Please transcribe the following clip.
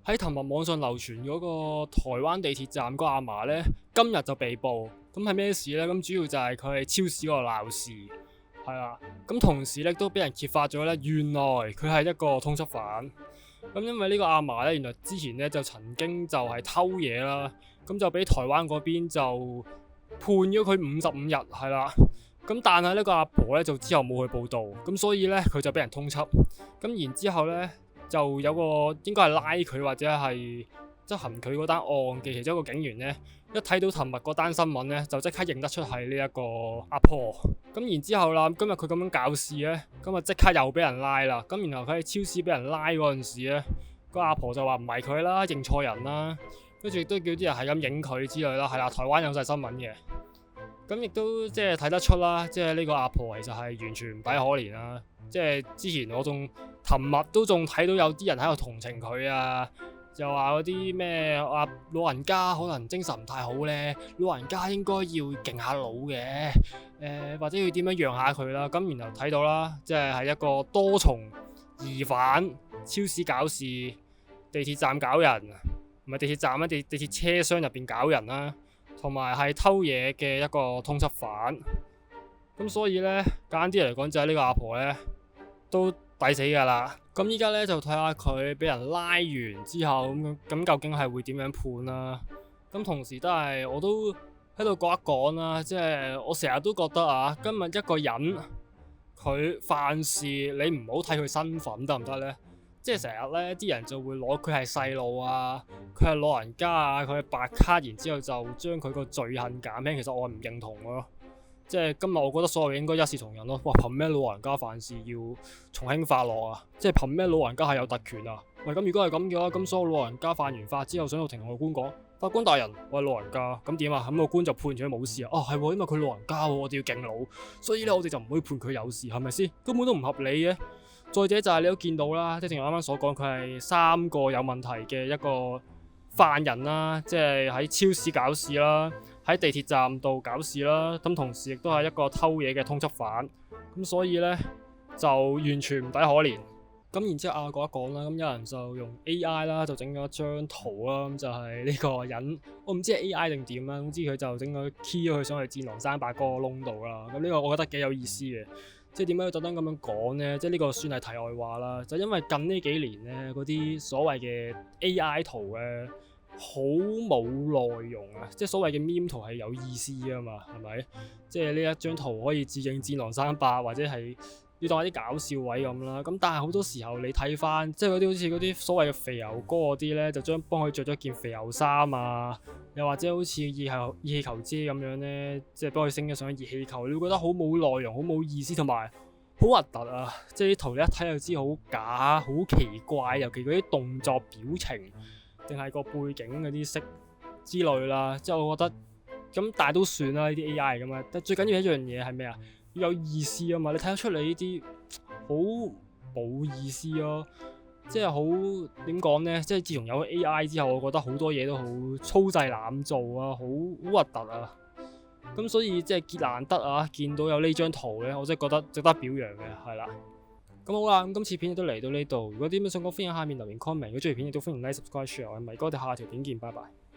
喺騰訊網上流傳嗰個台灣地鐵站個阿嫲呢，今日就被捕。咁係咩事呢？咁主要就係佢喺超市嗰度鬧事，係啦。咁同時呢，都俾人揭發咗呢，原來佢係一個通緝犯。咁因為呢個阿嫲呢，原來之前呢就曾經就係偷嘢啦，咁就俾台灣嗰邊就判咗佢55日，係啦。咁但係呢個阿婆呢，就之後冇去報到，咁所以呢，佢就俾人通緝。咁然之後呢，就有個應該係拉佢或者係執行佢嗰單案嘅其中一個警員呢，一睇到尋日嗰單新聞呢，就即刻認得出係呢一個阿婆。咁然之後啦，今日佢咁樣搞事呢，咁啊即刻又俾人拉啦。咁然後佢喺超市俾人拉嗰陣時呢，個阿婆就話唔係佢啦，認錯人啦，跟住亦都叫啲人係咁影佢之類啦。係啦，台灣有晒新聞嘅。咁亦都即係睇得出啦，即係呢個阿婆其實係完全唔抵可憐啦。即係之前我仲尋日都仲睇到有啲人喺度同情佢啊，就話嗰啲咩老人家可能精神唔太好呢，老人家應該要敬下老嘅，或者要點樣讓下佢啦。咁然後睇到啦，即係一個多重疑犯，超市搞事，地鐵站搞人，唔係地鐵站啦，地鐵車廂入邊搞人啦。同埋係偷嘢嘅一個通緝犯，咁所以呢，簡單啲嚟講就係呢個阿婆呢都抵死㗎啦。咁依家呢，就睇下佢俾人拉完之後咁究竟係會點樣判啦。咁同時都係我都喺度講一講啦，即係我成日都覺得啊，今日一個人佢犯事，你唔好睇佢身份得唔得呢？即係成日呢啲人就會攞佢係細路啊，佢係老人家啊，佢係白卡，然之後就將佢個罪行減輕。其實我係唔認同咯。即係今日我覺得所有嘢應該一視同仁咯。哇，憑咩老人家犯事要從輕發落啊？即係憑咩老人家係有特權啊？喂，咁如果係咁嘅話，咁所有老人家犯完法之後上到庭，同個官講：法官大人，我係老人家，咁點啊？咁個官就判咗佢冇事啊？哦，係喎，因為佢老人家喎，我哋要敬老，所以咧我哋就唔可以判佢有事，係咪先？根本都唔合理嘅。再者就係你都見到啦，即係正如啱啱所講，佢係3個有問題嘅一個犯人啦，即係喺超市搞事啦，喺地鐵站度搞事啦，咁同時亦都係一個偷嘢嘅通緝犯，咁所以呢，就完全唔抵可憐。咁然之後講一講啦，咁有人就用 AI 啦，就整咗一張圖啦，咁就係呢個人，我唔知係 AI 定點啦，總之佢就整咗 key 咗佢上去戰狼300個窿度啦。咁呢個我覺得幾有意思嘅。即係點解要特登咁樣講呢？即係呢個算係題外話啦。就因為近呢幾年呢，嗰啲所謂嘅 AI 圖咧，好冇內容啊！即係所謂嘅 meme 圖係有意思啊嘛，係咪？即係呢一張圖可以致敬戰狼300，或者係要當一啲搞笑位咁啦。咁但係好多時候你睇翻，即係嗰啲好似嗰啲所謂嘅肥牛哥嗰啲呢，就幫佢着咗件肥牛衫啊，又或者好似熱氣球遮咁樣呢，即係幫佢升咗上熱氣球，你會覺得好冇內容，好冇意思，同埋好核突啊！即係啲圖你一睇就知好假、好奇怪，尤其嗰啲動作表情，定係個背景嗰啲色之類啦。即係我覺得咁，但係都算啦，呢啲 AI 嚟㗎嘛。但最緊要一樣嘢係咩啊？要有意思啊嘛！你睇得出你呢啲好冇意思咯，即係好點講呢？即係自從有 AI 之後，我覺得好多嘢都好粗製濫造啊，好核突啊！咁所以即係難得啊，見到有呢張圖呢，我真係覺得值得表揚嘅，係啦。咁好啦，咁今次片亦都嚟到呢度。如果啲咩想講，歡迎下面留言 comment。如果中意片亦都歡迎 like、subscribe、share。我係米哥，我哋下條片見，拜拜。